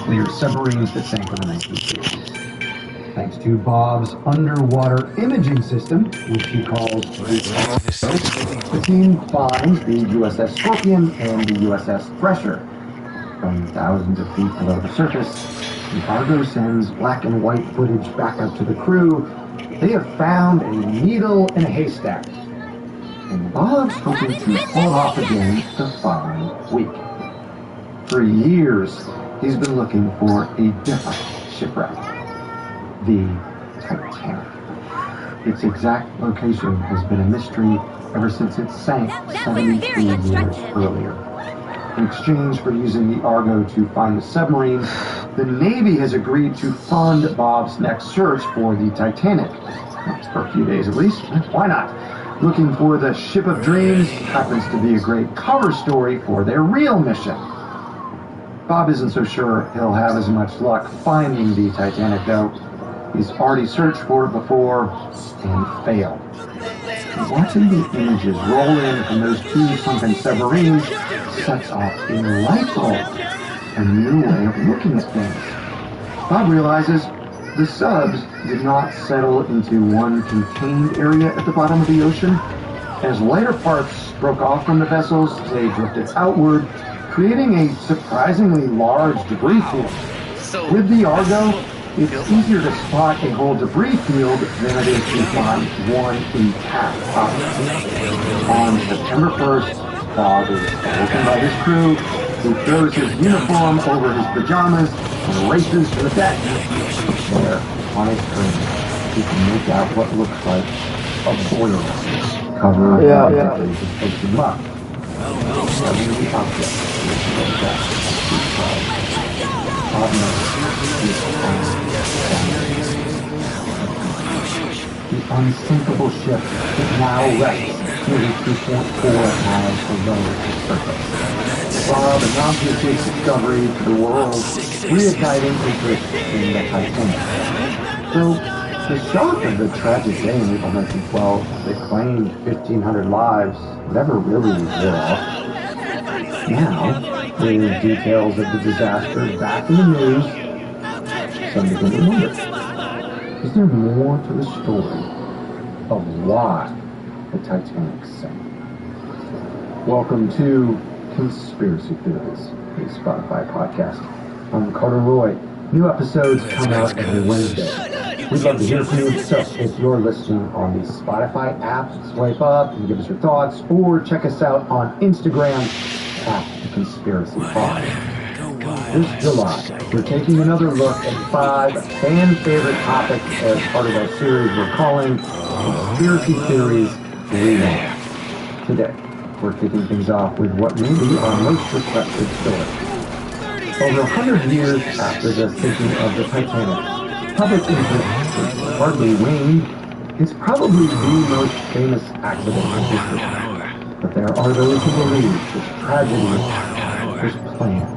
nuclear submarines that sank in the 1960s. Thanks to Bob's underwater imaging system, which he calls the team finds the USS Scorpion and the USS Thresher. From thousands of feet below the surface, the Argo sends black and white footage back up to the crew. They have found a needle in a haystack. And Bob's hoping to pull it off again the following week. For years, he's been looking for a different shipwreck. The Titanic. Its exact location has been a mystery ever since it sank 73 years earlier. In exchange for using the Argo to find the submarine, the Navy has agreed to fund Bob's next search for the Titanic. For a few days at least. Why not? Looking for the Ship of Dreams happens to be a great cover story for their real mission. Bob isn't so sure he'll have as much luck finding the Titanic, though. He's already searched for it before and failed. Watching the images roll in from those two sunken submarines sets off a light bulb, a new way of looking at things. Bob realizes the subs did not settle into one contained area at the bottom of the ocean. As lighter parts broke off from the vessels, they drifted outward, creating a surprisingly large debris field. With the Argo, it's easier to spot a whole debris field than it is to find one intact object. On September 1st, Bob is awoken by his crew, who throws his uniform over his pajamas and races to the deck. There, on a screen, he can make out what looks like a boiler covered by debris of ocean muck. Every object is the unsinkable ship that now rests nearly 2.4 miles below the surface. Bob announces his discovery to the world, reigniting interest in the Titanic. So, the shock of the tragic day in April 1912 that claimed 1,500 lives never really wore off. Now, with details of the disaster back in the news, some begin to wonder, is there more to the story of why the Titanic sank? Welcome to Conspiracy Theories, a Spotify podcast. I'm Carter Roy. New episodes come out every Wednesday. We'd love to hear from you, so if you're listening on the Spotify app, swipe up and give us your thoughts, or check us out on Instagram at The Conspiracy Pod. This July, we're taking another look at 5 fan-favorite topics as part of our series we're calling Conspiracy Theories Rewind. Today, we're kicking things off with what may be our most requested story. Over 100 years after the sinking of the Titanic, public interest has hardly waned. It's probably the most famous accident in history. But there are those who believe this tragedy was planned,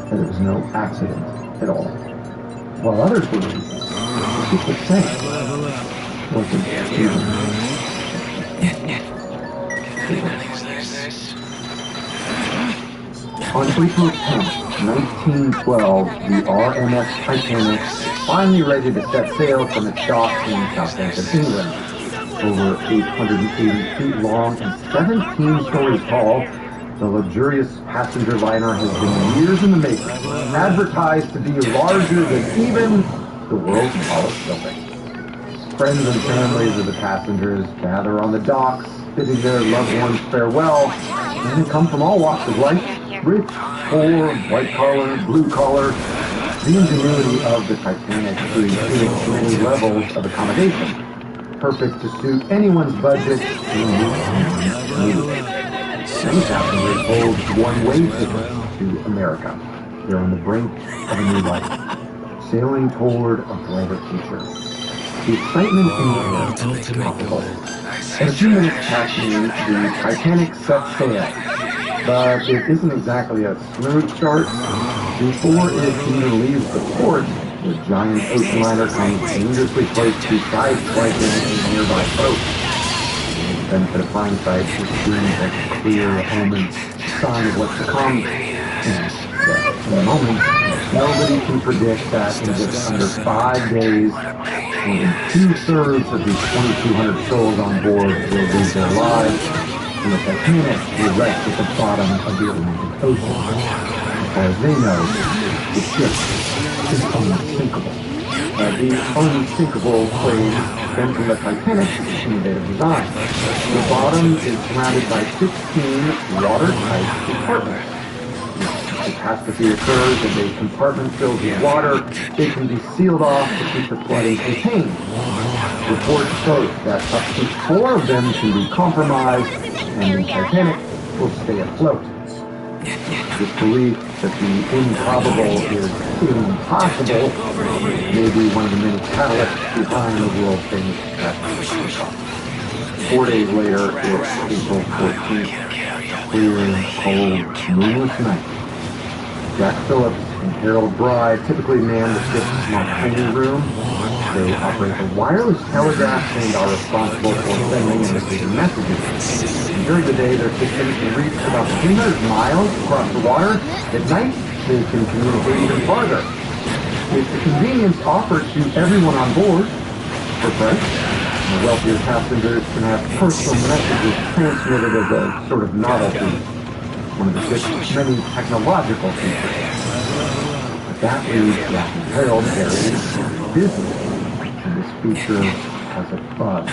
that it was no accident at all. While others believe the ship was sank wasn't even. On April 10th, 1912, the RMS Titanic is finally ready to set sail from its dock in Southampton, England. Over 880 feet long and 17 stories tall, the luxurious passenger liner has been years in the making, advertised to be larger than even the world's tallest building. Friends and families of the passengers gather on the docks, bidding their loved ones farewell, and they come from all walks of life. Rich, poor, white collar, blue collar. The ingenuity of the Titanic created many levels of accommodation, perfect to suit anyone's budget and needs. Many passengers hold one-way tickets to America. They're on the brink of a new life, sailing toward a brighter future. The excitement in the air is palpable. In a few minutes past noon, the Titanic sets sail. But it isn't exactly a smooth start. Before it even leaves the port, the giant ocean liner comes dangerously close to sideswiping a nearby boat. The benefit of hindsight, it seems like a clear omen, sign of what's to come. And in a moment, Nobody can predict that in just under 5 days, more than 2/3 of these 2,200 souls on board will lose their lives, and the Titanic will rest at the bottom of the Atlantic Ocean. As far as they know, the ship is unsinkable. The unsinkable claim stems from the Titanic's innovative design. The bottom is surrounded by 16 watertight compartments. If catastrophe occurs and a compartment fills with water, they can be sealed off to keep the flooding contained. Reports boast that up to 4 of them can be compromised and the Titanic will stay afloat. This belief that the improbable is impossible may be one of the many catalysts behind the world-famous catastrophe. 4 days later, it's April 14th, clear, cold, moonless night. Jack Phillips and Harold Bry typically man the ship's Marconi room. They operate a wireless telegraph and are responsible for sending and receiving messages. And during the day, their systems can reach about 300 miles across the water. At night, they can communicate even farther. It's a convenience offered to everyone on board for free. The wealthier passengers can have personal messages transmitted as a sort of novelty. One of the ship's many technological features. But that leaves Jack and Harold very busy. And this feature has a bug.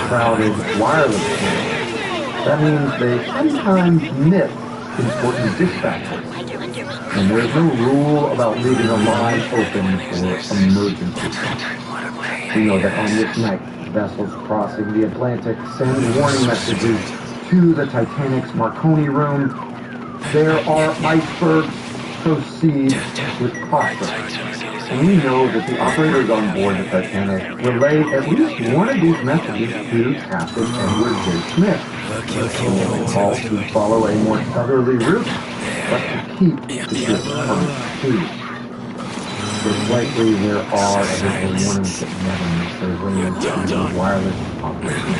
Crowded wireless channels. That means they sometimes miss important dispatches. And there's no rule about leaving a line open for emergencies. We know that on this night, vessels crossing the Atlantic send warning messages to the Titanic's Marconi room. There are icebergs, proceed with caution. And we know that the operators on board the Titanic relay at least one of these messages to Captain Edward J. Smith. They call to follow a more southerly route, but to keep the ship from sea. Most likely there are additional warnings that never miss their way into the wireless operation.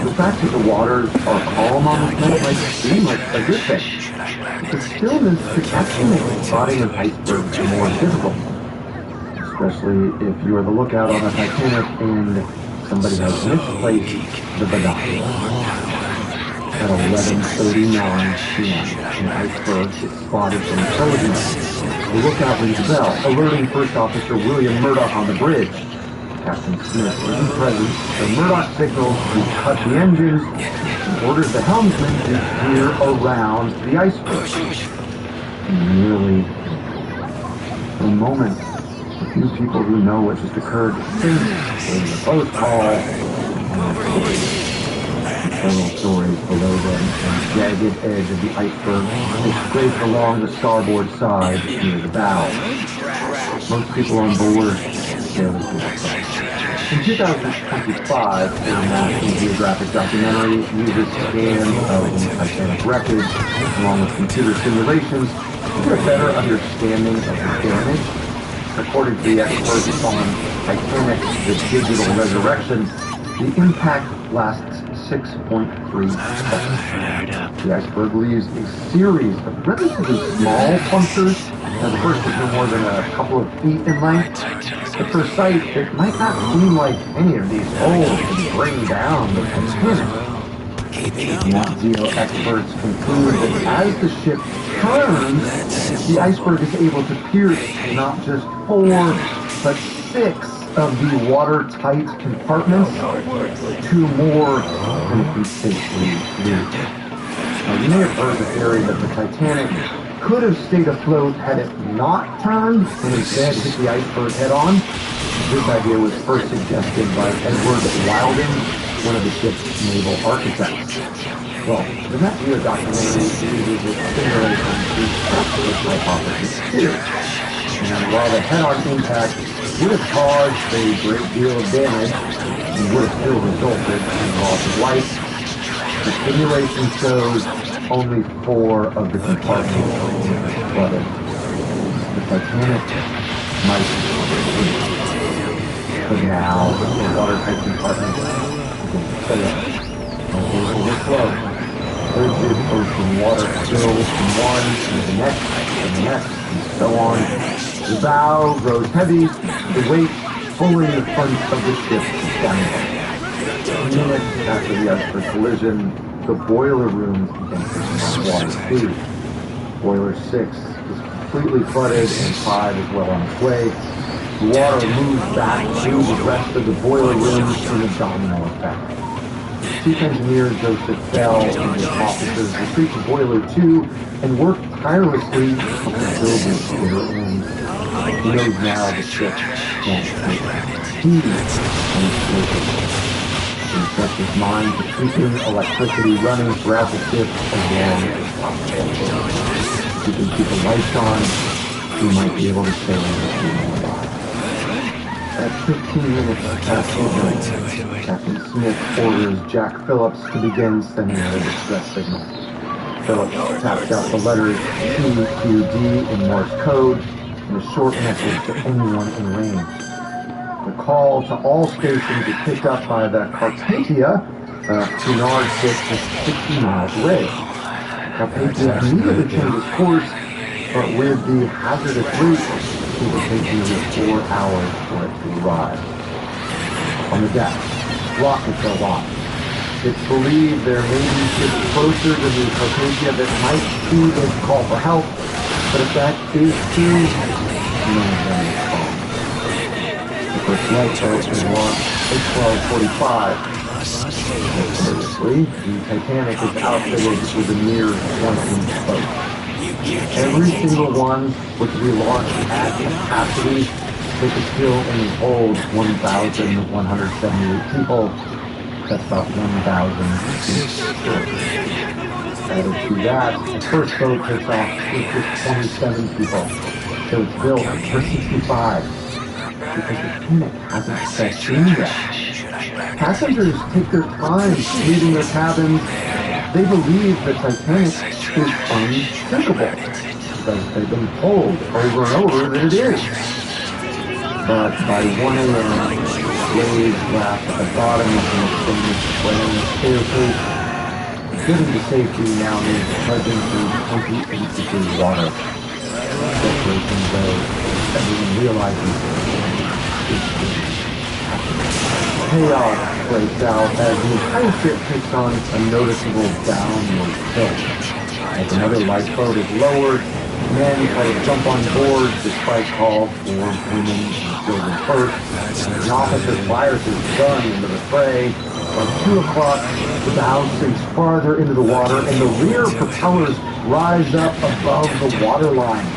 The fact that the waters are calm on this night might seem like a good thing. The stillness could actually make spotting an iceberg more difficult. Especially if you are the lookout on the Titanic and somebody has misplaced the binoculars. At 11:39 p.m., an iceberg is spotted from intelligence. The lookout rings a bell, alerting First Officer William Murdoch on the bridge. Captain Smith isn't present, so Murdoch signals to cut the engines and orders the helmsman to steer around the iceberg. Nearly for a moment, the few people who know what just occurred think there's a close call. Several stories below them, and the jagged edge of the iceberg is scraped along the starboard side near the bow. Most people on board barely feel it. In 2025, a National Geographic documentary uses scans of the Titanic wreckage, along with computer simulations, to get a better understanding of the damage. According to the experts on Titanic, the digital resurrection, the impact lasts 6.3 seconds. The iceberg leaves a series of relatively small punctures, and the first is no more than a couple of feet in length. At first sight, it might not seem like any of these holes can bring down the Titanic. Nat Geo experts conclude that as the ship turns, the iceberg is able to pierce not just 4, but 6 of the watertight compartments to more than can safely leave. Now, you may have heard the theory that the Titanic could have stayed afloat had it not turned and instead hit the iceberg head-on. This idea was first suggested by Edward Wilding, one of the ship's naval architects. Well, the Nat Geo documentary uses its simulation to test this hypothesis too. And while the head-on impact would have caused a great deal of damage and would have still resulted in loss of life, the simulation shows only 4 of the compartments were flooded. The Titanic might sink, but now the watertight compartments begin to fail. Overflow. frigid ocean water spills from one to the next and the next, and so on. The bow grows heavy, the weight pulling the front of the ship downward. Minutes after the iceberg collision, the boiler rooms begin to smell water too. Boiler 6 is completely flooded and 5 is well on its way. The water moves back through the rest of the boiler rooms in a domino effect. Chief Engineer Joseph Bell and his officers retreat to Boiler 2 and work tirelessly to help the buildings to their end. He knows now the ship won't take it. He is he sets his mind to keeping electricity running throughout the ship as long as possible. If he can keep the lights on, he might be able to save the human alive. At 15 minutes past midnight, Captain Smith orders Jack Phillips to begin sending out a distress signal. Phillips taps out the letters CQD in Morse code and a short message to anyone in range. The call to all stations is picked up by the Carpathia. Cunard sits just 60 miles away. Carpathia immediately changes course, but with the hazardous route, it will take nearly 4 hours for it to arrive. On the deck, rockets are launched. It's believed there may be ships closer to the Carpathia that might see this call for help, but if that is true, no one can respond. The first light boat is launched at 12:45. Notoriously, the Titanic is outfitted with a near 20-inch boat. Every single one was to be launched at capacity. They could still only hold 1,178 people. That's about 1,000 each. Added to that, the first boat takes off with just 27 people. So it's built for 65. Because the Titanic hasn't set in yet. Passengers take their time leaving their cabins. They believe the Titanic is unsinkable because they've been told over and over that it is. But by 1 a.m., waves lap at the bottom of the famous Grand Staircase. Getting to safety now means trudging through 28 degrees water. Separation though, everyone realizes chaos breaks out as the entire ship takes on a noticeable downward tilt. As another lifeboat is lowered, men try to jump on board despite calls for women and children first. An officer fires his gun into the fray. By 2 o'clock, the bow sinks farther into the water and the rear propellers rise up above the waterline.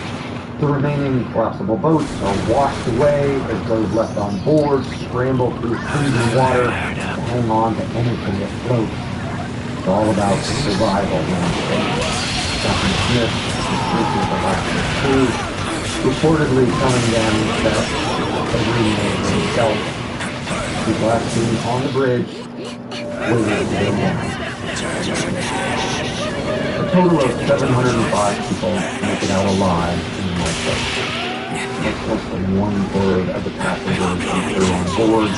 The remaining collapsible boats are washed away as those left on board scramble through freezing water to hang on to anything that floats. It's all about survival now. Captain Smith dismisses the last crew, reportedly telling them that every man for himself. He's last seen on the bridge, waiting to go down. A total of 705 people make it out alive. Much less than 1/3 of the passengers are on board.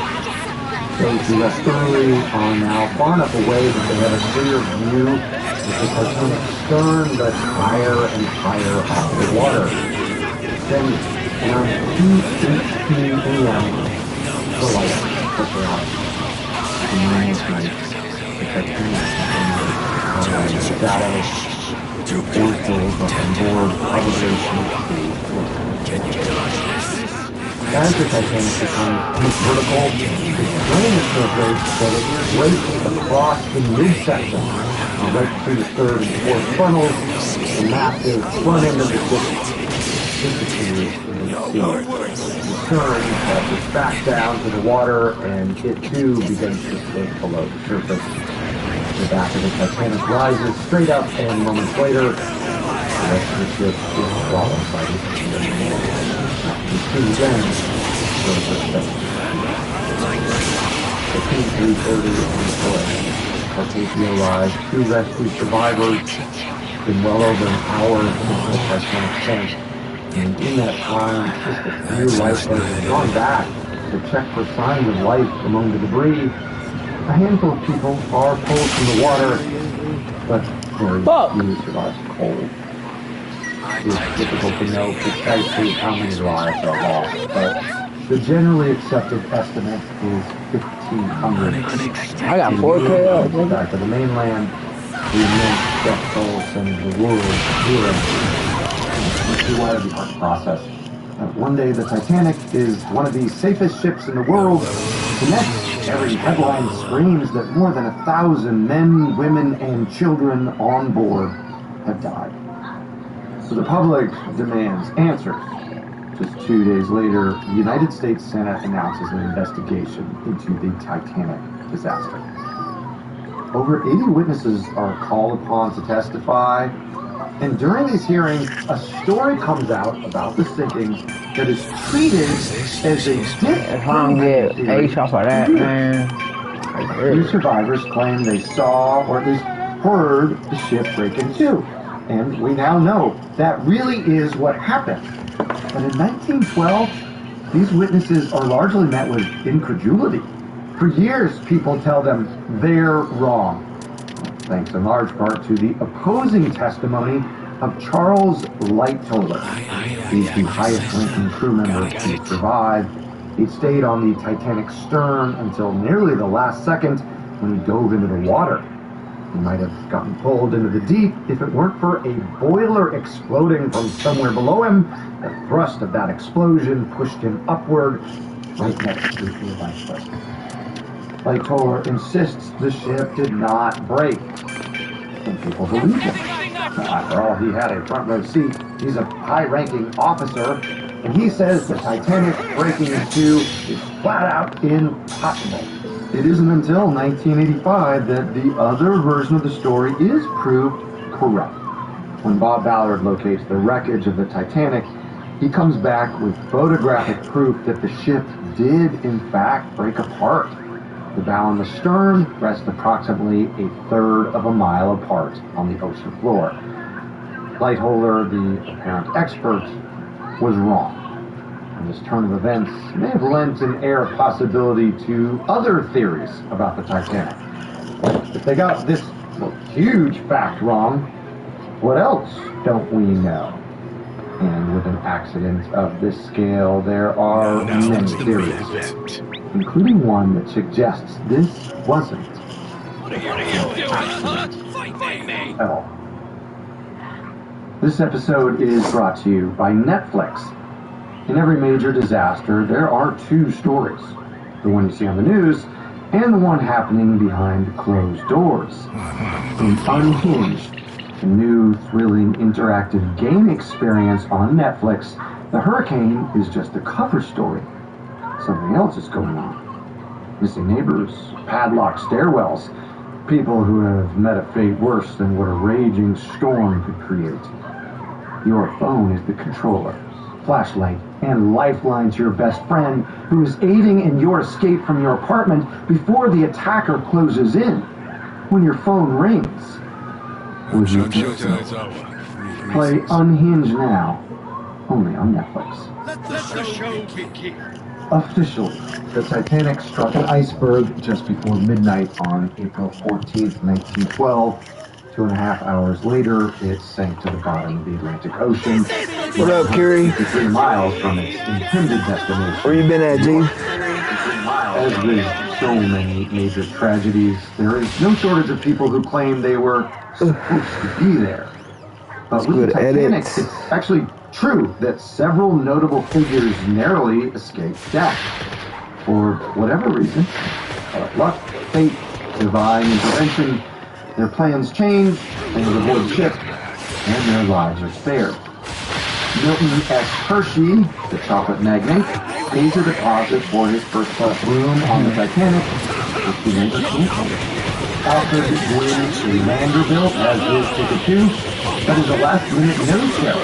Those who left early are now far enough away that they have a clear view of the Titanic stern that's higher and higher off the water. Then, around 2:18 a.m., the lights flicker out. The moon is night. The Titanic is in the shadows. Portals up on board, observation. As the Titanic becomes vertical, the strain is so great that it breaks across the midsection, right through the third and fourth funnels. The massive front end of the ship disappears into the sea. The stern passes back down to the water, and it too begins to slip below the surface. The back of the Titanic rises straight up, and moments later, the rest of the ship is swallowed by the sea. The two then goes to the P-330 on the foot. Carpathia arrived, 2 rescued survivors. It's been well over an hour since the Titanic sank. And in that time, just a few lifeboats have gone back to check for signs of life among the debris. A handful of people are pulled from the water, but very few survive cold. It's difficult to know precisely how many lives are lost, but the generally accepted estimate is 1,500. I got 4K. Back to the mainland, the immense death toll sends the world reeling. Let's see why it'd be hard to process. One day, the Titanic is one of the safest ships in the world. The next, every headline screams that more than 1,000 men, women, and children on board have died. So the public demands answers. Just 2 days later, the United States Senate announces an investigation into the Titanic disaster. Over 80 witnesses are called upon to testify, and during these hearings, a story comes out about the sinking that is treated as a If I don't get H off of that, man. Two survivors claim they saw, or at least heard, the ship break in two. And we now know that really is what happened. But in 1912, these witnesses are largely met with incredulity. For years, people tell them they're wrong, thanks in large part to the opposing testimony of Charles Lightoller. He's the highest-ranking crew member to survive. He stayed on the Titanic's stern until nearly the last second when he dove into the water. He might have gotten pulled into the deep if it weren't for a boiler exploding from somewhere below him. The thrust of that explosion pushed him upward, right next to the lifeboat. Lightoller insists the ship did not break. And people believe him. After all, he had a front row seat. He's a high-ranking officer, and he says the Titanic breaking in two is flat out impossible. It isn't until 1985 that the other version of the story is proved correct. When Bob Ballard locates the wreckage of the Titanic, he comes back with photographic proof that the ship did in fact break apart. The bow and the stern rest approximately 1/3 of a mile apart on the ocean floor. Lightoller, the apparent expert, was wrong. And this turn of events may have lent an air of possibility to other theories about the Titanic. If they got this huge fact wrong, what else don't we know? And with an accident of this scale, there are many theories, including one that suggests this wasn't at all. This episode is brought to you by Netflix. In every major disaster, there are two stories. The one you see on the news, and the one happening behind closed doors. In Unhinged, a new, thrilling, interactive game experience on Netflix, the hurricane is just a cover story. Something else is going on. Missing neighbors, padlocked stairwells, people who have met a fate worse than what a raging storm could create. Your phone is the controller, flashlight, and lifeline to your best friend who is aiding in your escape from your apartment before the attacker closes in. When your phone rings, would you play Unhinged now, only on Netflix. Let the show begin. Officially, the Titanic struck an iceberg just before midnight on April 14th, 1912. 2.5 hours later, it sank to the bottom of the Atlantic Ocean. What up, Curie? 3 miles from its intended destination. Where you been at, G? As with so many major tragedies, there is no shortage of people who claim they were supposed to be there. But with the Titanic, it's actually true that several notable figures narrowly escaped death. For whatever reason, luck, fate, divine intervention, their plans change, they would avoid the ship, and their lives are spared. Milton S. Hershey, the chocolate magnate, pays a deposit for his first-class room on the Titanic, which he later canceled. Alfred Gwynne Vanderbilt has his ticket too, but is a last-minute no-show.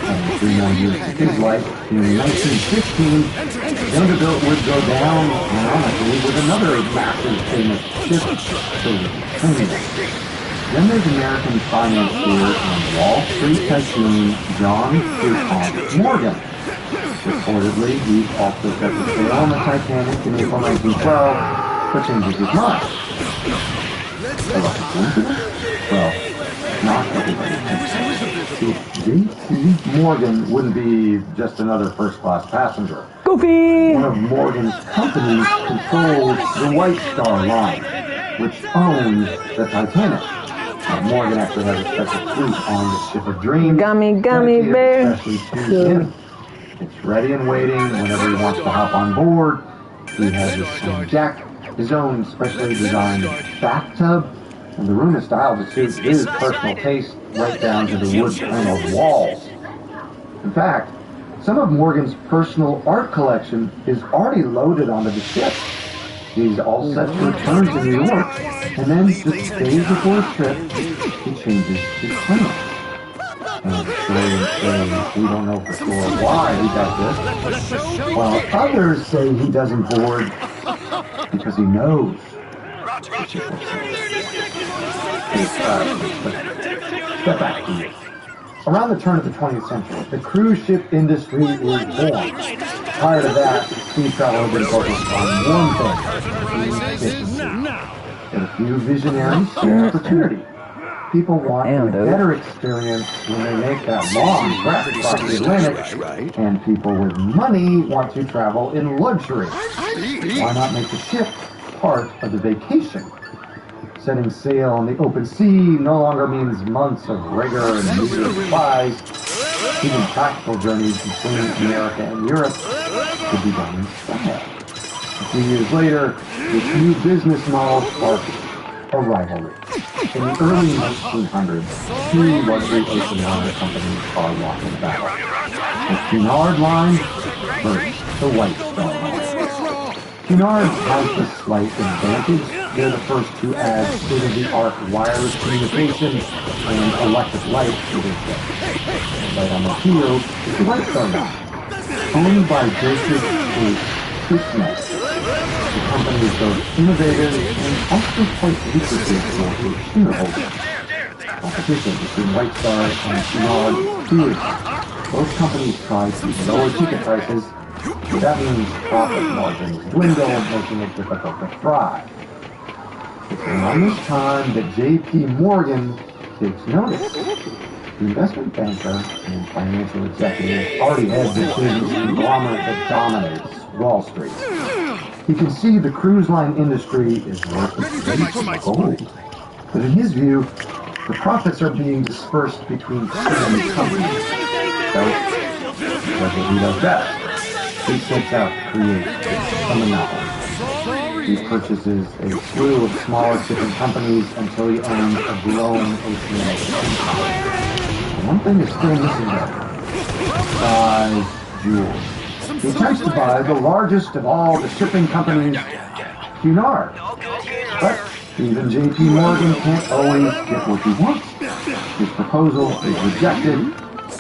And 3 more years to his life, in 1915, Vanderbilt would go down, ironically, with another massive famous ship, the Titanic. Then there's American financier and Wall Street tycoon John Pierpont Morgan. Reportedly, he also set the sail on the Titanic in April 1912, but changes his mind. A lucky coincidence? Well, not everybody thinks. J.P. Morgan wouldn't be just another first-class passenger. Goofy! One of Morgan's companies controls the White Star Line, which owns the Titanic. Morgan actually has a special fleet on the Ship of Dreams. Gummy dedicated bear. especially to him. It's ready and waiting whenever he wants to hop on board. He has his own deck, his own specially designed bathtub, and the room is styled to suit his personal taste right down to the wood paneled walls. In fact, some of Morgan's personal art collection is already loaded onto the ship. He's all set to return to New York, and then just days before his trip, he changes his plans. And historians say we don't know for sure why he does this, while others say he doesn't board because he knows the ship will sink. Step back to you. Around the turn of the 20th century, the cruise ship industry was born. Prior to that, sea travel had been focused on one thing: efficiency. And a few visionaries see opportunity. People want a better experience when they make that long trek across the Atlantic, and people with money want to travel in luxury. Why not make the ship part of the vacation? Setting sail on the open sea no longer means months of rigor and meager supplies. Even practical journeys between America and Europe could be done in style. A few years later, this new business model sparked a rivalry. In the early 1900s, two luxury ocean liner companies are locking battle. The Cunard Line versus the White Star Line. Cunard has the slight advantage. They're the first to add state-of-the-art wireless communication and electric light to their ship. Right on the heel is the White Star Line, owned by Joseph H. Cushman. The company is both innovative and also quite lucrative for a schooner holder. Competition between White Star and Cunard fierce. Both companies try to lower ticket prices, but that means profit margins dwindle, making it difficult to thrive. It's around this time that J.P. Morgan takes notice. The investment banker and financial executive already has this business conglomerate that dominates Wall Street. He can see the cruise line industry is worth its weight in gold. But in his view, the profits are being dispersed between too many companies. So, he does what he does best. He sets out to create a monopoly. He purchases a slew of smaller shipping companies until he owns a growing oceanic empire. One thing is still missing though: size jewels. He attempts to buy the largest of all the shipping companies, Cunard. But even J.P. Morgan can't always get what he wants. His proposal is rejected.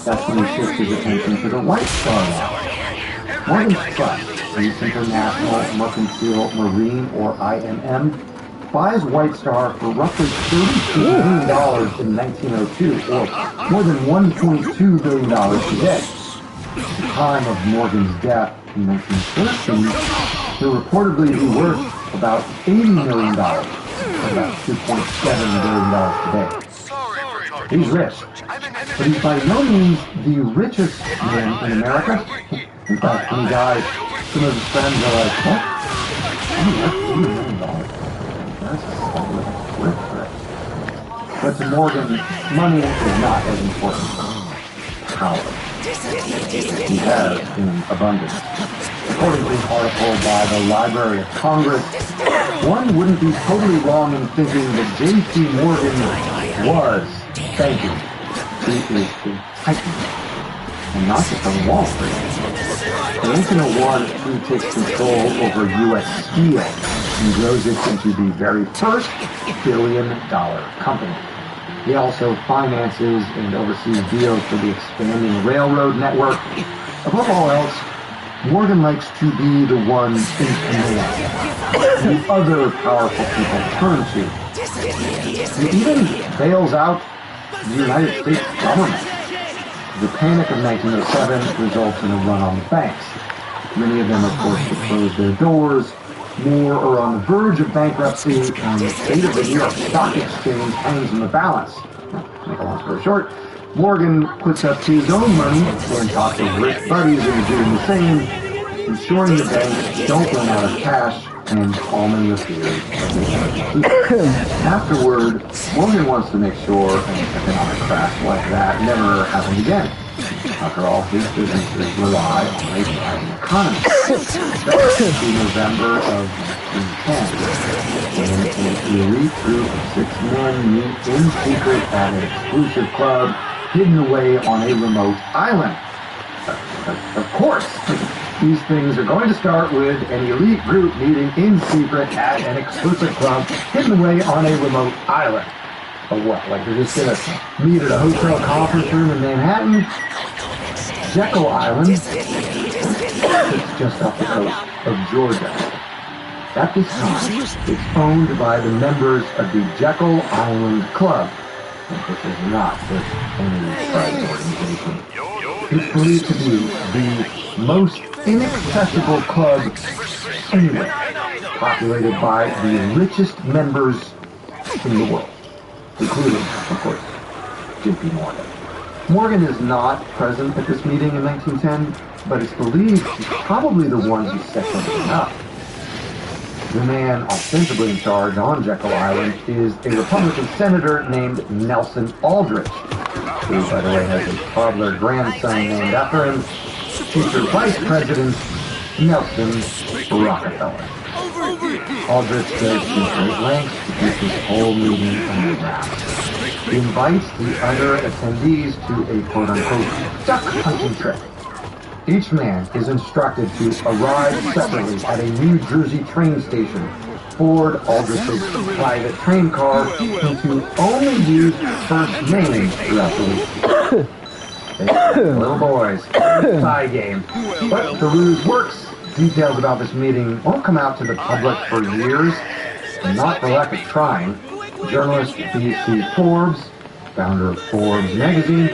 That's when he shifts his attention to the White Star Line. Morgan's Trust, the International Mercantile Marine, or IMM, buys White Star for roughly $32 billion in 1902, or more than $1.2 billion today. At the time of Morgan's death in 1913, he'll reportedly be worth about $80 million, or about $2.7 billion today. He's rich, but he's by no means the richest man in America. In fact, when he dies, some of his friends are like, what? I'm worth $80 million. That's a rich. But to Morgan, money is not as important as power. He has in abundance. According to an article by the Library of Congress, one wouldn't be totally wrong in thinking that J.P. Morgan was banking. He is a titan, and not just on Wall Street. In 1901, he takes control over U.S. Steel and grows it into the very first billion-dollar company. He also finances and oversees deals for the expanding railroad network. Above all else, Morgan likes to be the one in command, the other powerful people turn to. He even bails out the United States government. The Panic of 1907 results in a run on the banks. Many of them are forced to close their doors. More are on the verge of bankruptcy, and the state of the New York Stock Exchange hangs in the balance. Make a long story short, Morgan puts up his own money and talks to rich buddies into doing the same, ensuring the banks don't run out of cash and calming the fears of the emergency. Afterward, Morgan wants to make sure an economic crash like that never happens again. After all, his businesses rely on a thriving economy. That's in November of 1910, when an elite group of 6 men meet in secret at an exclusive club hidden away on a remote island. Of course, these things are going to start with an elite group meeting in secret at an exclusive club hidden away on a remote island. Or what? Like they're just gonna meet at a hotel conference room in Manhattan? Jekyll Island is just off the coast of Georgia. At this time, it's owned by the members of the Jekyll Island Club. And this is not just any private organization. It's believed to be the most inaccessible club anywhere, populated by the richest members in the world, including, of course, J.P. Morgan. Morgan is not present at this meeting in 1910, but it's believed he's probably the one who set something up. The man ostensibly in charge on Jekyll Island is a Republican senator named Nelson Aldrich, who, by the way, has a toddler grandson named after him, future Vice President Nelson Rockefeller. Aldrich goes to great lengths to keep this whole meeting under wraps. He invites the other attendees to a quote-unquote duck hunting trip. Each man is instructed to arrive separately at a New Jersey train station, board Aldrich's private train car, and to only use first names throughout the week. Little boys, tie game. But the ruse works. Details about this meeting won't come out to the public for years, and not for lack of trying. Journalist B.C. Forbes, founder of Forbes magazine,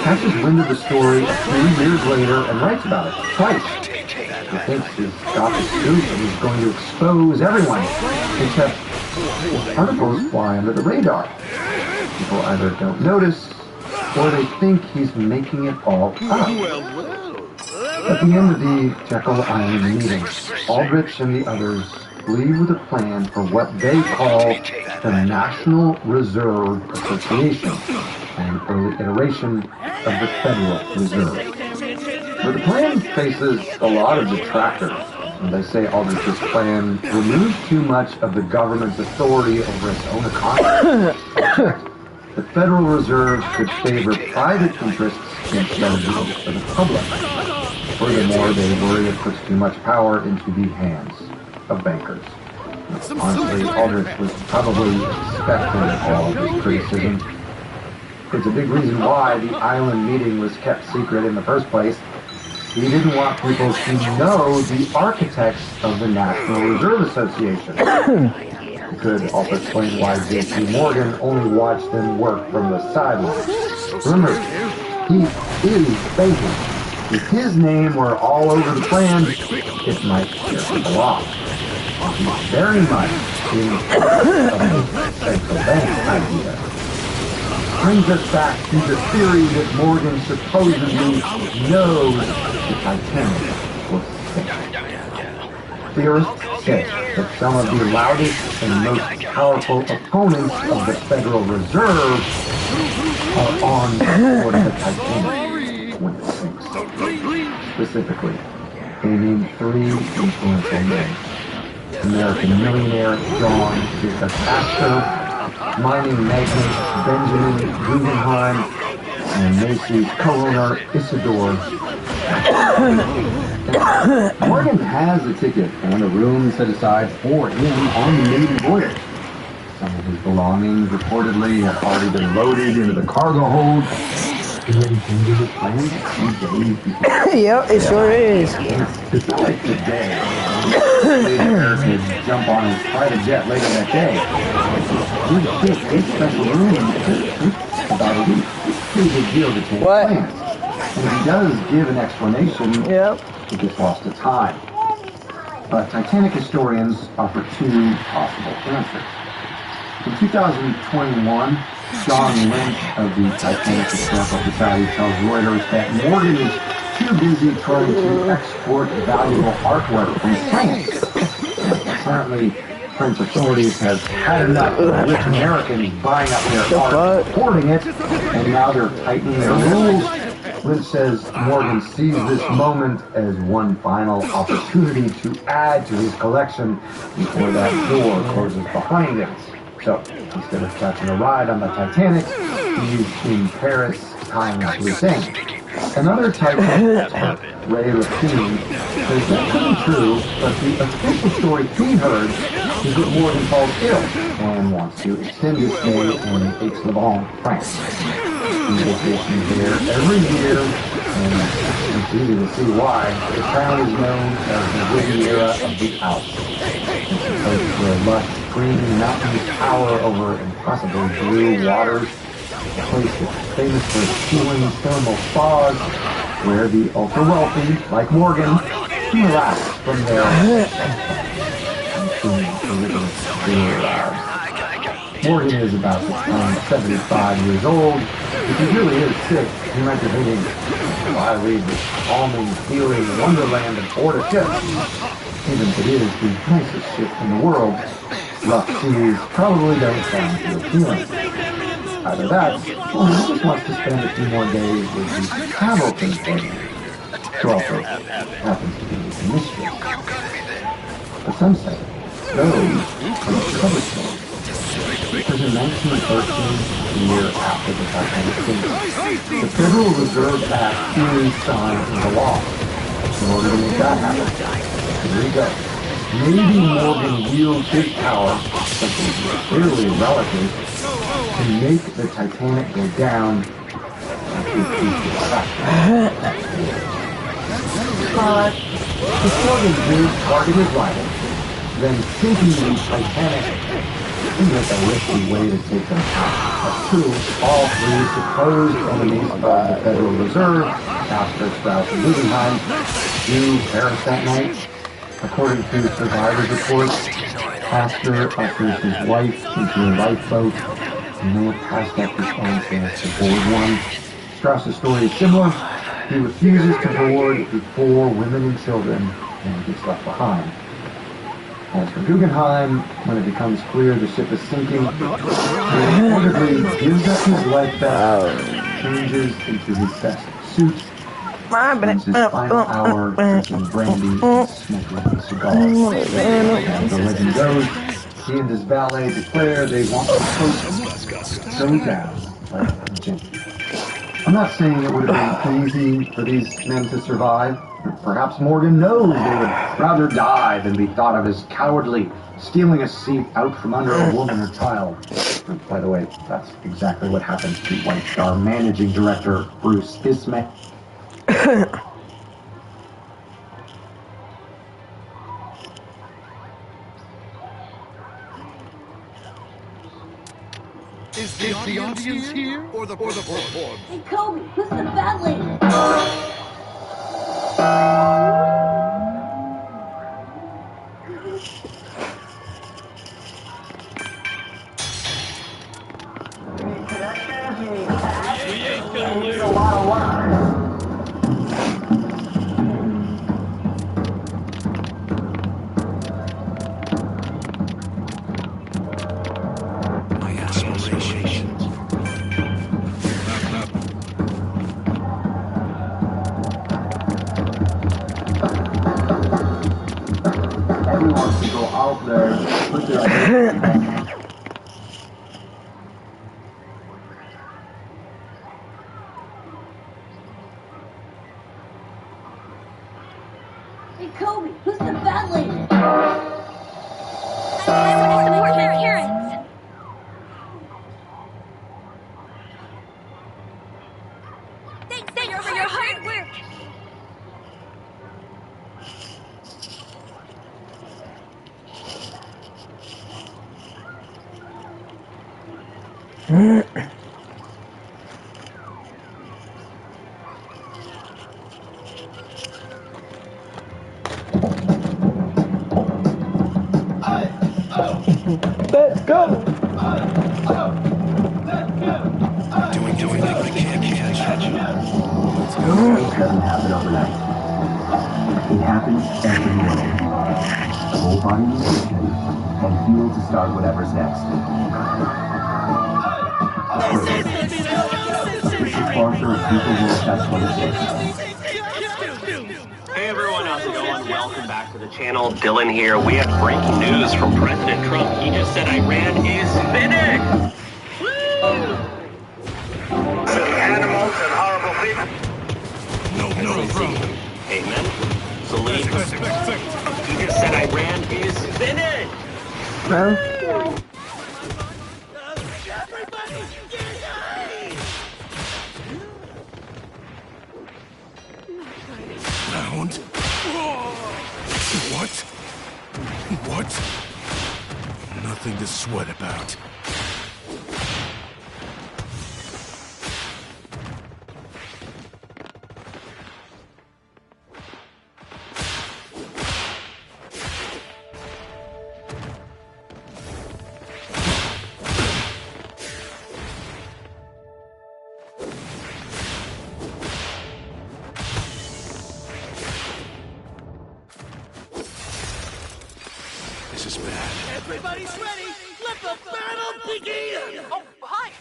catches wind of the story a few years later and writes about it twice. He thinks he's got the scoop and he's going to expose everyone, except his articles fly under the radar. People either don't notice, or they think he's making it all up. At the end of the Jekyll Island meeting, Aldrich and the others leave with a plan for what they call the National Reserve Association, an early iteration of the Federal Reserve. But the plan faces a lot of detractors, and they say Aldrich's plan removes too much of the government's authority over its own economy. The Federal Reserve could favor private interests instead of the public. Furthermore, they worry it puts too much power into the hands of bankers. Honestly, Aldrich was probably expecting all of this criticism. It's a big reason why the island meeting was kept secret in the first place. He didn't want people to know the architects of the National Reserve Association. It could also explain why J.P. Morgan only watched them work from the sidelines. Remember, he is banking. If his name were all over the plan, it might scare people off. He's very much in the central bank idea. Brings us back to the theory that Morgan supposedly knows the Titanic will sink. Theorists say that some of the loudest and most powerful opponents of the Federal Reserve are on board the Titanic when it sinks. Specifically, they name 3 influential men. American millionaire John Jacob Astor, mining magnate Benjamin Guggenheim, and Macy's co-owner Isidore. Morgan has a ticket and a room set aside for him on the maiden voyage. Some of his belongings reportedly have already been loaded into the cargo hold. Yep, it sure is. It's like today. Later, could jump on his private jet later that day. Here's a special room about a week. It's a pretty big deal to change plans. And if he does give an explanation, he gets lost to time. But Titanic historians offer 2 possible answers. In 2021, John Lynch of the Titanic Historical Society tells Reuters that Morgan is too busy trying to export valuable artwork from France. Apparently, French authorities have had enough of rich Americans buying up their art, hoarding it, and now they're tightening their rules. Lynch says Morgan sees this moment as one final opportunity to add to his collection before that door closes behind him. So, instead of catching a ride on the Titanic, he's in Paris tying up loose ends. Another Titanist, Ray Lapine, says that could be true, but the official story he heard is that Morgan falls ill and wants to extend his stay in Aix-les-Bains, France. He vacations there every year, and it's easy to see why. The town is known as the Riviera of the Alps. It's a place where lush green mountains tower over impossibly blue waters. A place that's famous for cooling thermal spas, where the ultra-wealthy, like Morgan, can relax from their daily lives. Morgan is about to turn 75 years old. If he really is sick, he might be thinking, "Why leave this calming, healing wonderland and board a ship?" Even if it is the nicest ship in the world, rough seas probably don't sound too appealing. Either that, or he just wants to spend a few more days with the Hamilton family, who also happens to be his mistress. But some say those are the cover stories. Because in 1913, the year after the Titanic sinks, the Federal Reserve Act is signed into law. In order to make that happen, here we go. Maybe Morgan wields his power, something clearly relative, to make the Titanic go down and to keep the track. But if Morgan did target his rival, then sinking the Titanic seems like a risky way to take them out. That's true. All three supposed enemies of the Federal Reserve, Astor, Strauss, and Guggenheim, do perish that night. According to survivors' reports, Astor ushers his wife into a lifeboat, and they have passed up his own chance to board one. Strauss's story is similar. He refuses to board the 4 women and children and gets left behind. As for Guggenheim, when it becomes clear the ship is sinking, he reportedly gives up his life vest, changes into his best suit, spends his final hour drinking brandy and smoking cigars. As the legend goes, he and his valet declare they want the coast to go down like Jim. I'm not saying it would have been easy for these men to survive. Perhaps Morgan knows they would rather die than be thought of as cowardly, stealing a seat out from under a woman or child. And by the way, that's exactly what happened to White Star Managing Director Bruce Ismay. Is the audience here? Or the board? Hey, Kobe, listen to that lady. Everyone should go out there, put their Hey, Kobe, listen to that lady. I want to support my parents. Thanks for your hard work. Let's go. Do we think we can't catch you? It doesn't happen overnight. It happens every morning. Full body nutrition and fuel to start whatever's next. Sponsor of FIFA World Cup 26. Hey everyone, how's it going? Welcome back to the channel. Dylan here. We have breaking news from President Trump. He just said Iran is finished! Animals and horrible people. No problem. Amen. Salim. He just said Iran is finished! Huh? Found? What? Nothing to sweat about. This is bad. Everybody's ready! Let the battle begin! Oh, hi!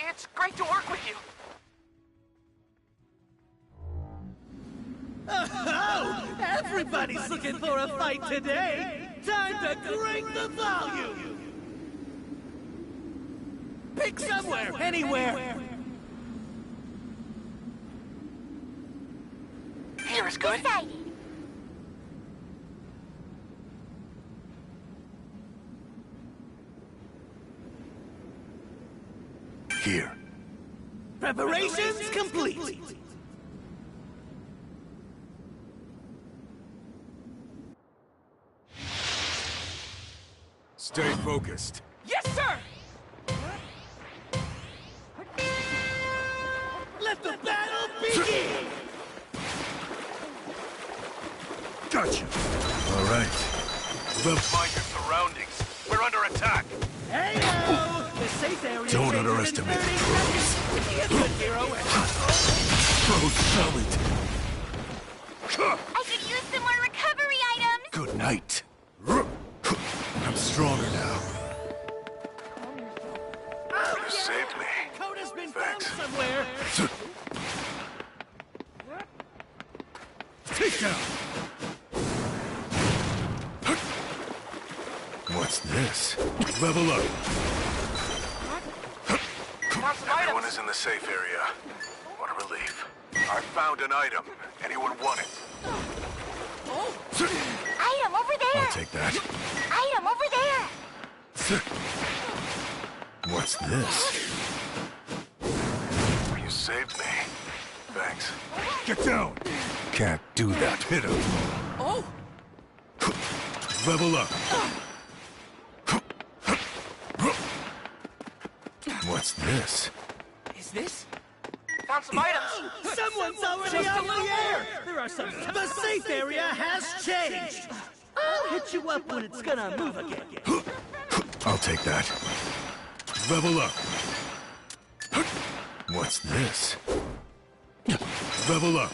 It's great to work with you. Oh, everybody's looking for a fight today! Time to crank the volume! Pick somewhere, anywhere! Here is good. Here. Preparations complete! Stay focused. Yes, sir! Let the battle begin! Gotcha. All right. Well, mind your surroundings. We're under attack. Hey-o! The safe area Don't changes in underestimate 30 the pros. seconds. Be a good hero and... Throw solid. I could use some more recovery items. Good night. I'm stronger now. Oh, You saved me. Code has been Thanks. found somewhere! Take down. What's this? Level up. Found some Everyone items. is in the safe area. What a relief. I found an item. Anyone want it? Item over there. I'll take that. Item over there. What's this? You saved me. Thanks. Get down. Can't do that. Hit him. Oh! Level up. What's this? Is this? Found some items. Someone's already Just a on little the air! There are some... The safe area has changed! I'll hit you up when it's gonna move again. I'll take that. Level up. What's this? Level up.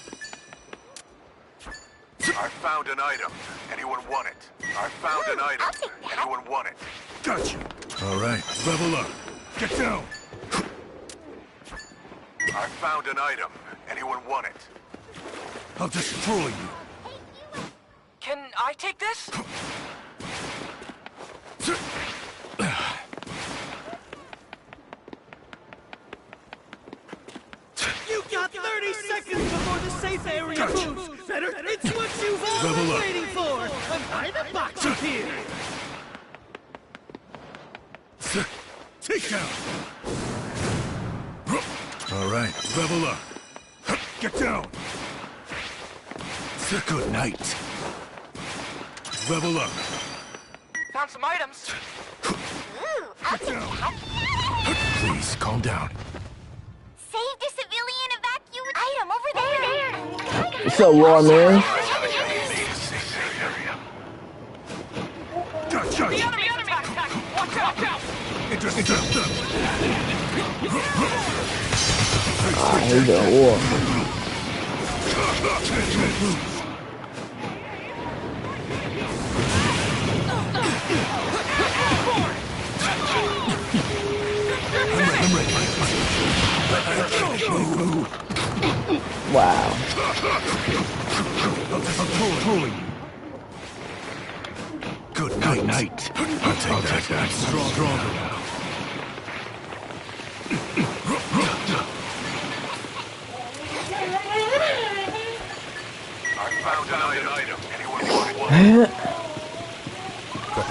I found an item. Anyone want it? I found an item. I'll take that. Anyone want it? Gotcha. All right. Level up. Get down. I found an item. Anyone want it? I'll destroy you. Can I take this? You got 30 seconds before the safe area Gotcha. moves! Better, it's what you've all Level been up. waiting for! An item box appeared! Take down. All right, level up. Get down. Good night. Level up. Found some items. Ooh, I'll Get take down. that. Please calm down. Saved a civilian evacuation. Item over there. What's up, Raw Man? Gotcha. The enemy attack! Watch out! Intercept them. He's at war. Wow. Good night. I'll take that. Stronger now. I found an item. Anyone want one?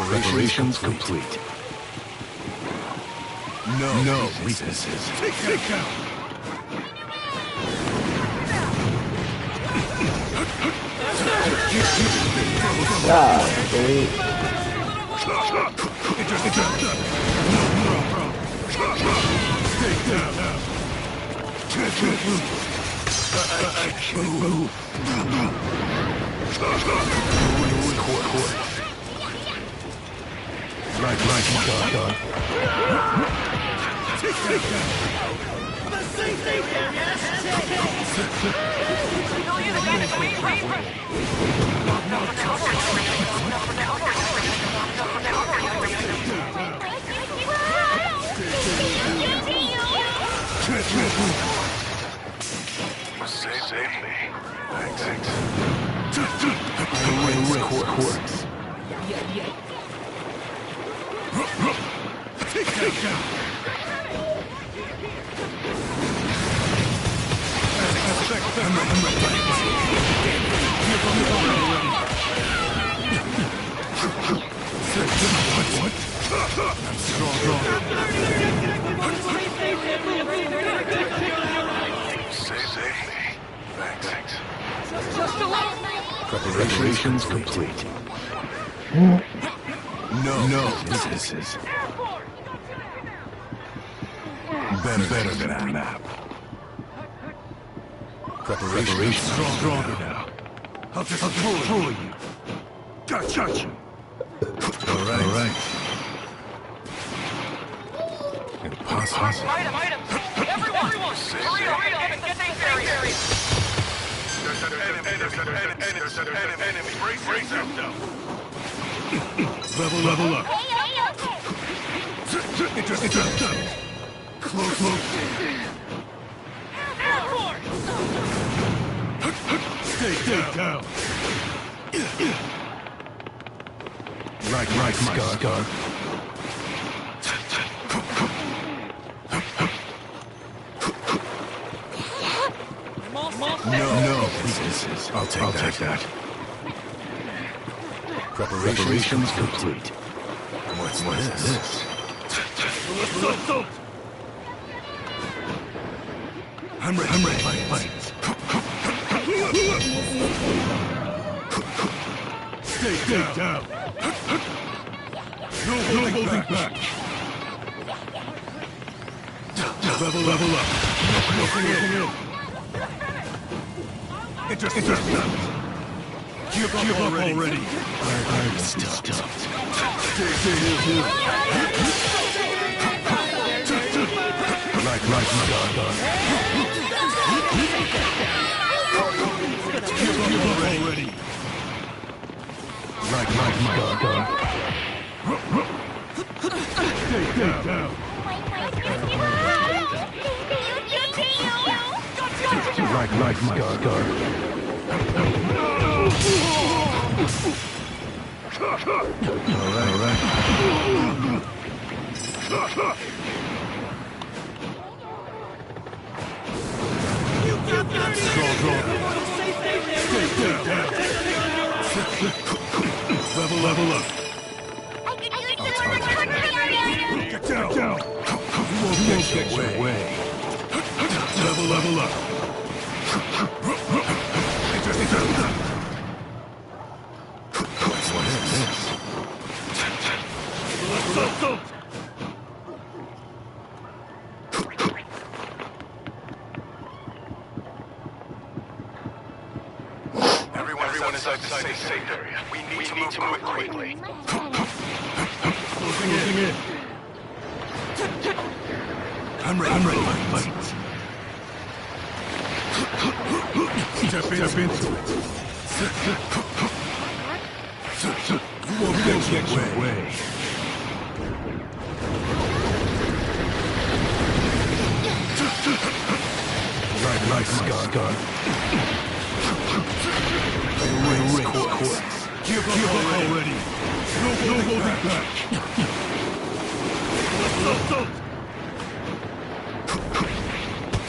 Preparations complete. No weaknesses. Take down. God, dude. Right, Save me. Thanks. Take down. What? I'm strong. Save me. Thanks. Preparations complete. No weaknesses. Better than a map. Preparation stronger now. I'll pull you. Gotcha. All right. Impossible. Items! Everyone! Hurry up and get these areas! There's an enemy. Brace yourself. Level up. Intercept. Close. Stay down. Right, Scar. No weaknesses. I'll take that. Preparations complete. What's this? I'm ready. Fight. Stay down. No holding back. Level up. Nothing in. Intercept. Give up already. I'm stuffed. Stay. Right, Scar. Give up already. Right, Scar. Stay down. Right, Scar. All right. Level up. Get down. You won't get your way. Level up. What is this? Everyone is outside the safe area. We need to move quickly. Closing in. I'm ready. Fight. Step into it. You won't get your way. Right, Scott. Race course. Give up already. No holding back.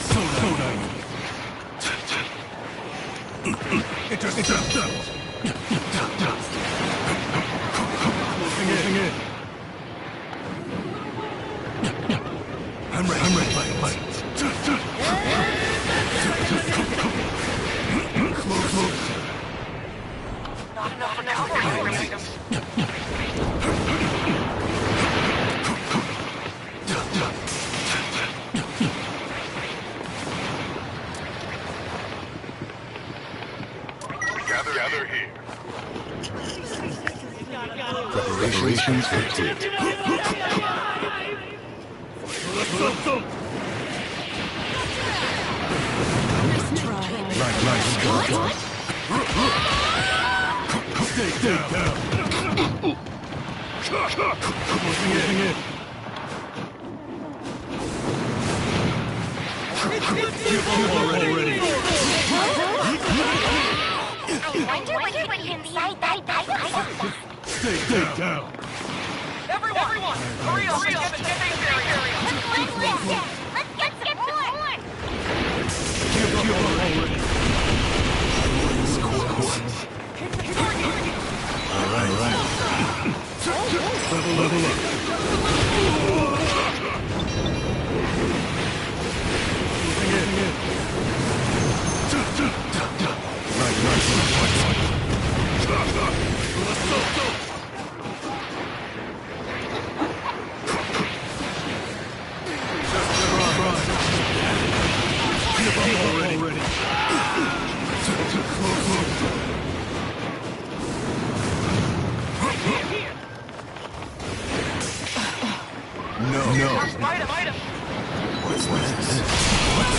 So naive. Intercept. Closing in. I'm ready. Fight. Close. Not enough recovery items. Gather here. Preparations complete. Right, Scott. Stay down. Closing in. Give up already. I wonder what inside that item. Stay down. Everyone! Hurry up! Get the area! Let's get some more! Give up already. All right. Level up. No. Item! What's this? What?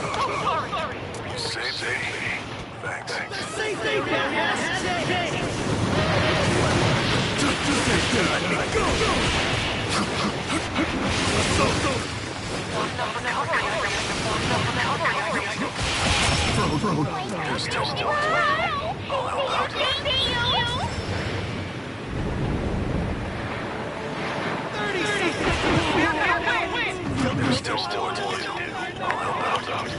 Oh, sorry! Save me. Thanks. Say yes! There's still I'll help out. There's still work to do. I'll help out.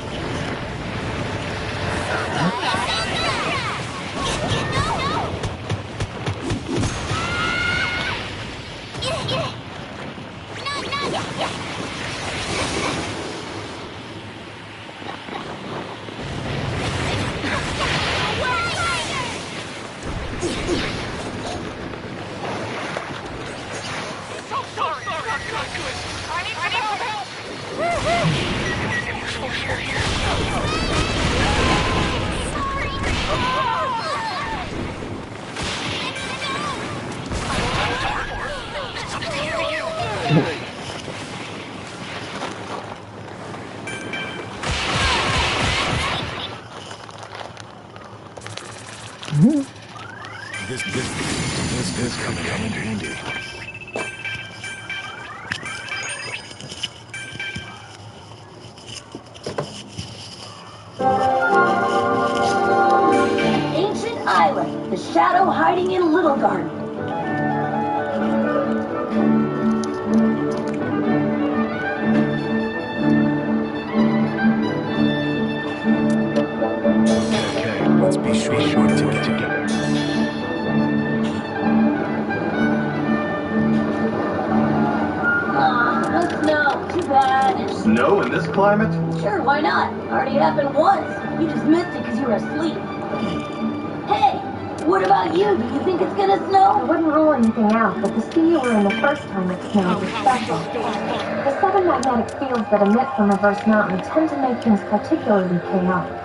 This is coming in handy. Ancient Island, the shadow hiding in Little Garden. Okay, let's be sure to get together. No snow, too bad. Snow in this climate? Sure, why not? Already happened once. You just missed it because you were asleep. Hey, what about you? Do you think it's gonna I snow? wouldn't rule anything out, but to see you were in the first time it snowed is special. The 7 magnetic fields that emit from Reverse Mountain tend to make things particularly chaotic.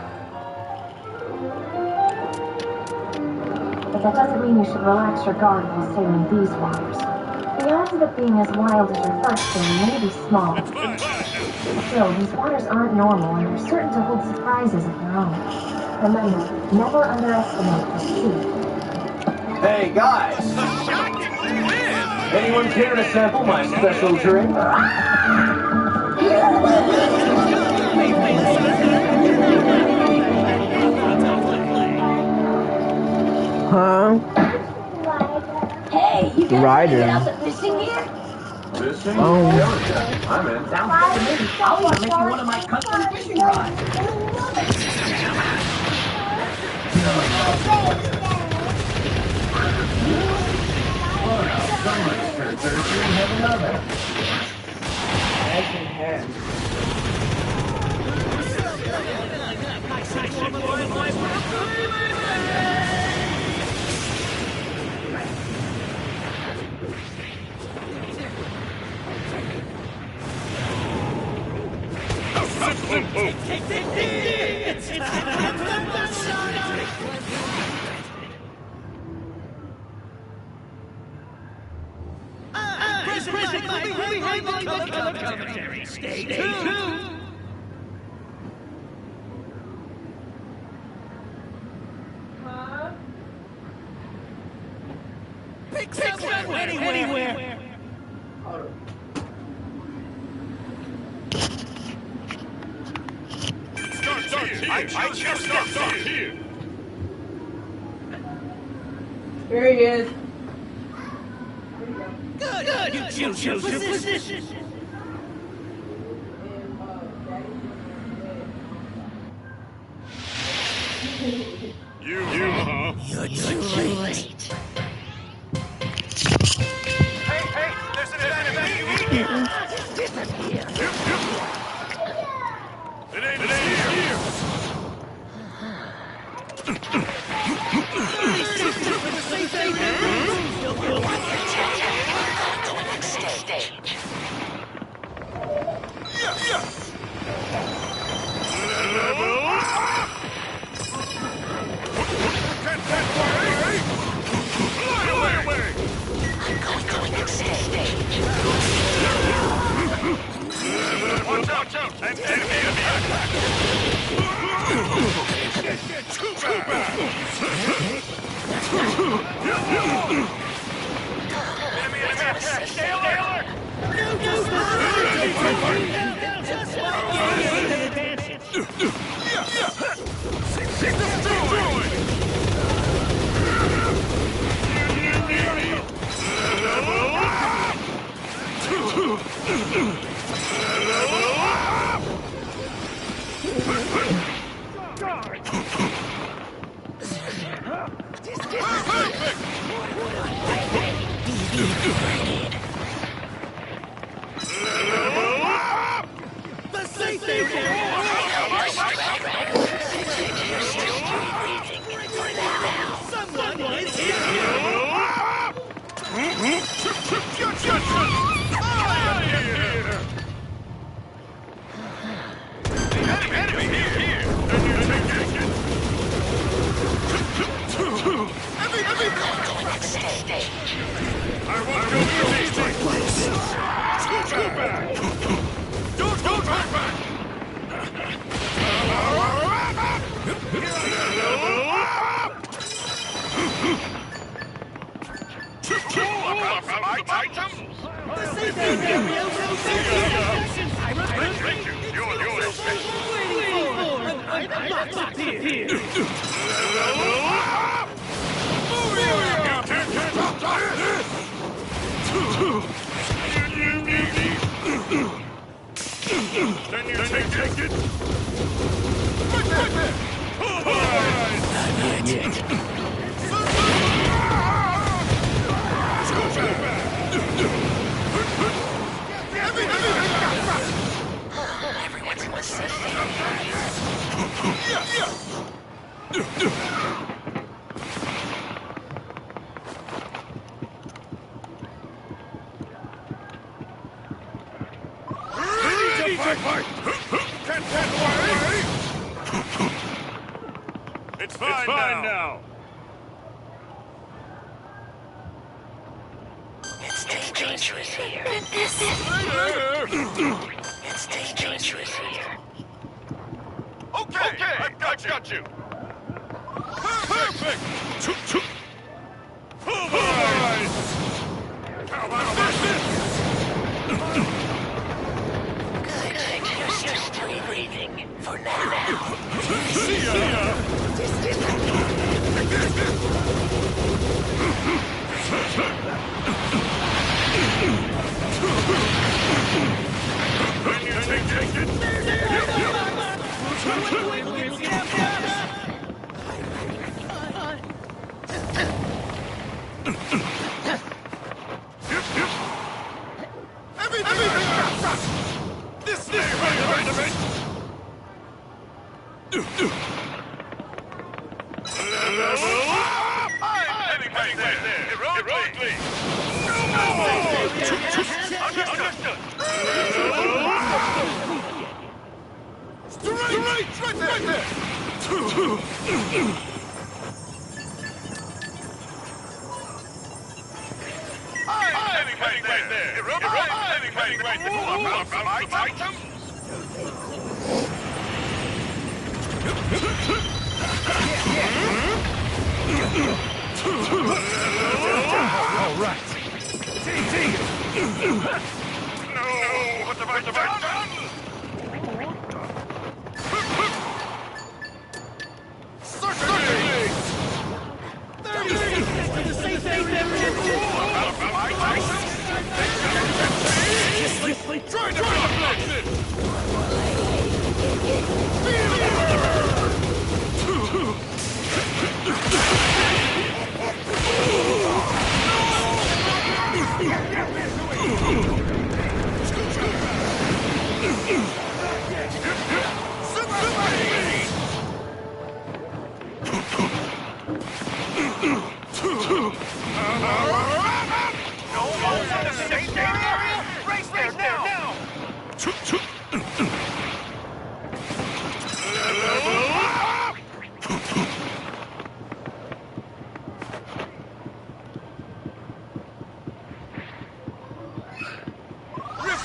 But that doesn't mean you should relax your guard while sailing these waters. The odds of it being as wild as your first day may be small. Still, these waters aren't normal and they're certain to hold surprises of their own. Remember, never underestimate the sea. Hey, guys! Anyone care to sample my special drink? Huh? Hey, you guys Ryder. get out the fishing gear? Fishing? Oh. Yeah, I'm in. Sounds good to me. I'll even make you one of my custom fishing rods. Stay tuned. Pick somewhere, anywhere. Start here. I choose start here. Here he is. Good. You choose your position. You're too late. Hey, there's an enemy. Disappear. It ain't here. Watch out! An enemy attack! Too bad! Enemy attack! Stay alert! It's fine now. It's dangerous here. It's It's dangerous here. Okay, I've got you. Perfect. Pulverize. How about this? Good. You're still breathing. For now. See ya. When you take it. This way, right of it. Level up! I'm heading right there. Heroically. Understood. Straight right there. I'm heading right there. Heading right there. Items. All right. No, what have I done? Certainly. Try to block this.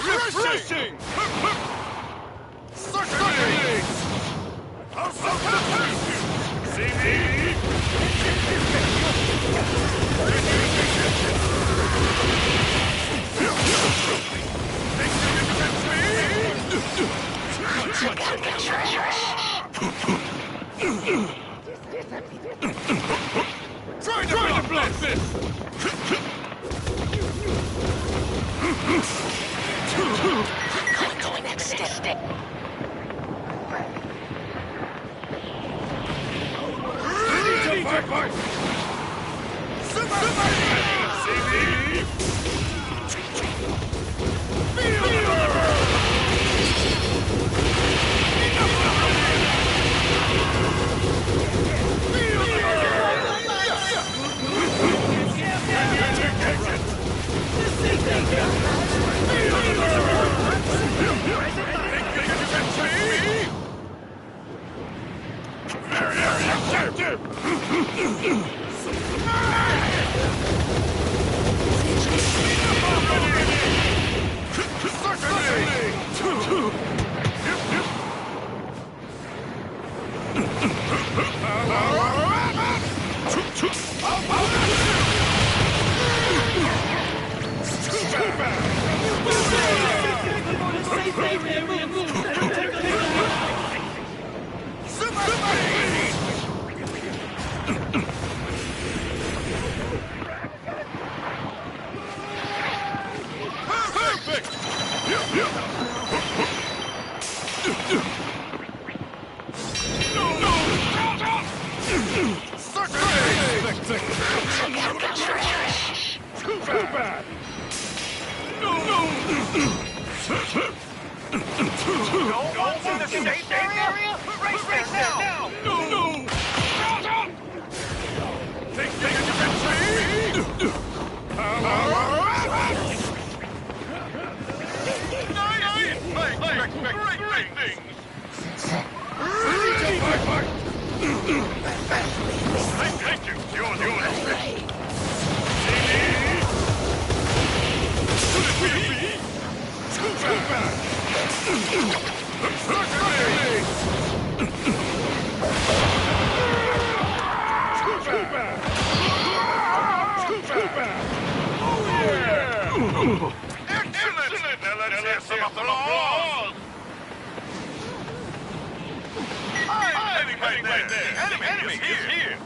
Refreshing! Certainly! I'll see me! Check out the treasures. Try to block this! Going next step. Ready to fight! See me? Scoot back! Excellent! Now let's hear some applause! I'm heading right there. The enemy is here!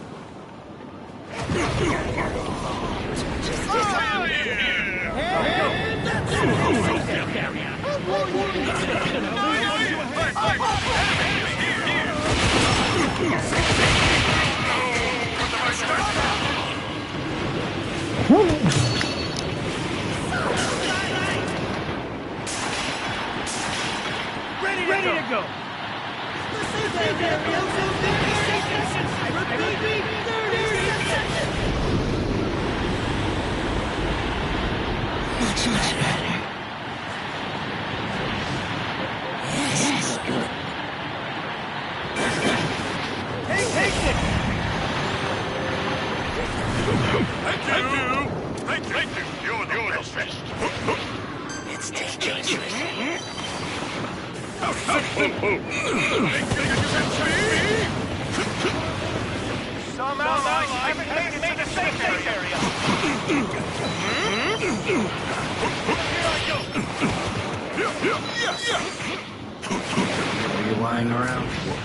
Ready to go! Much better. Yes, good. Thank you! You're the best! It's dangerous. Some allies haven't made a safe area. What are you lying around for?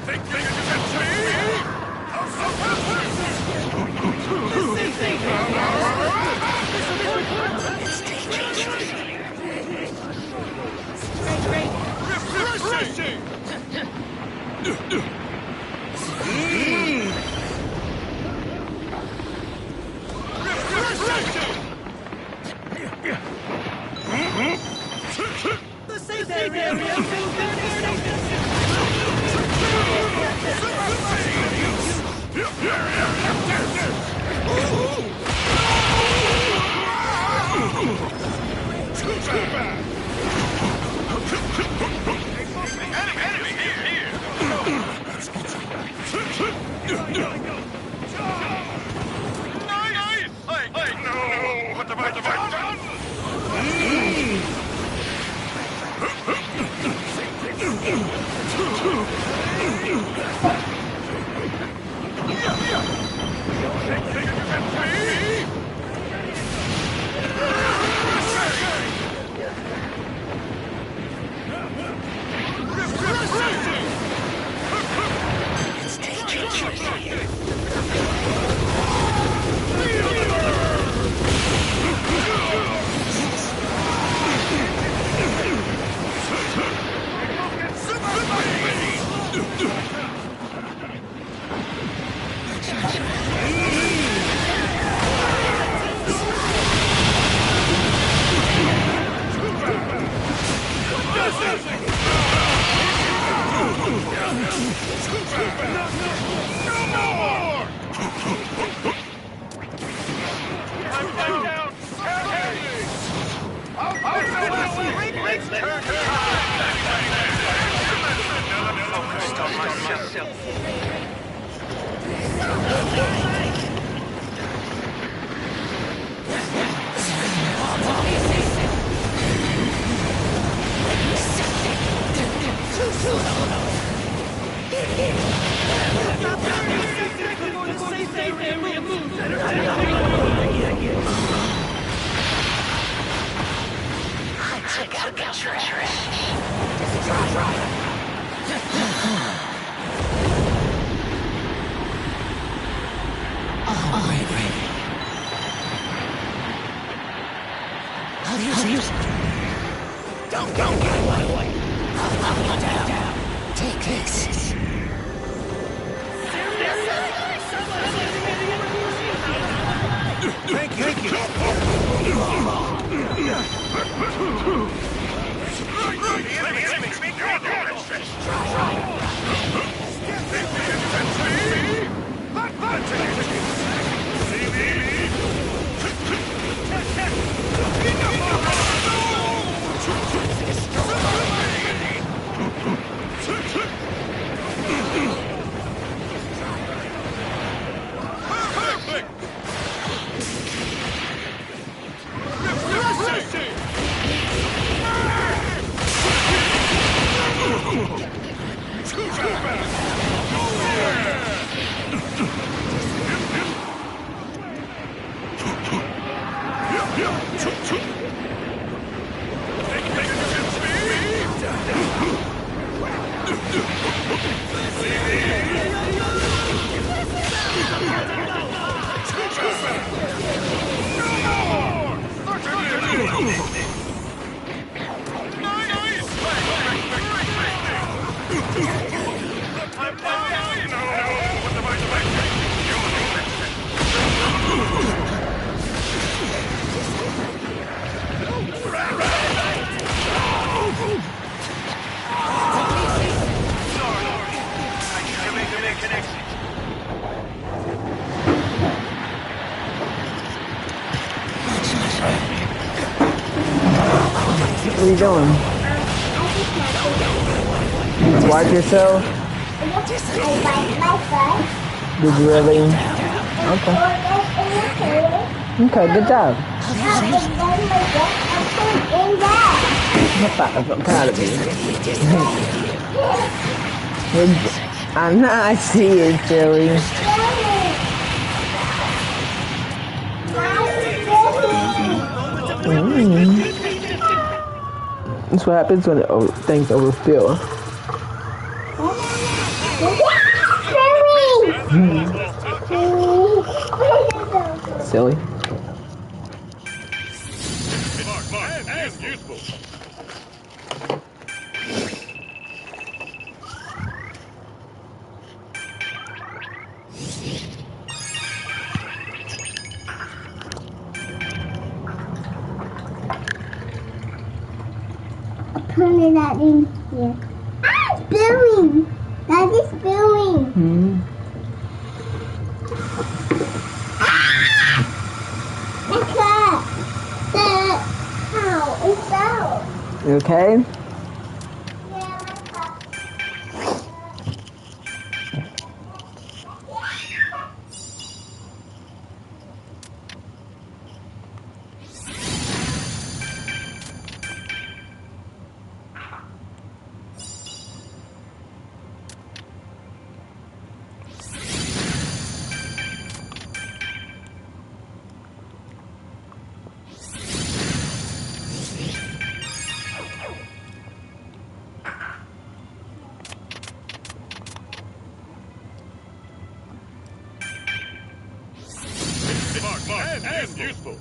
Thank you! What are you doing? Wipe yourself? Did you really? Okay. Okay, good job. I'm proud of you. I'm not, I see it, silly. That's what happens when things overfill. Silly. And useful. Put that in here. Ah, spilling! That is spilling. What's that? Ow, it fell. You okay? Yeah, my cup. And useful.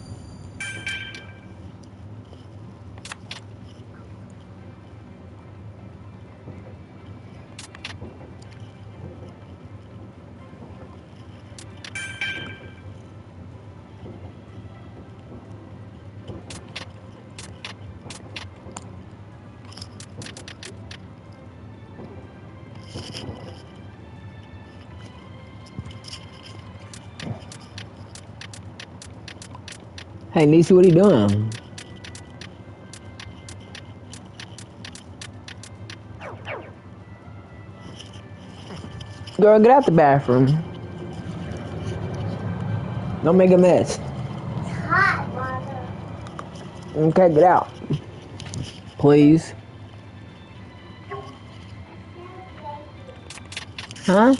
Hey, Niecy, what are you doing? Girl, get out the bathroom. Don't make a mess. It's hot water. Okay, get out. Please. Huh?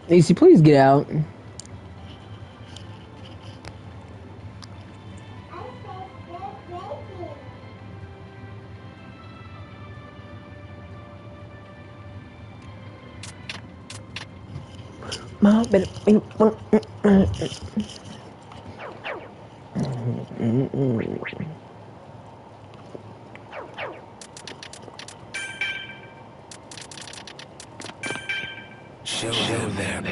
Niecy, please get out. Mom, Show them their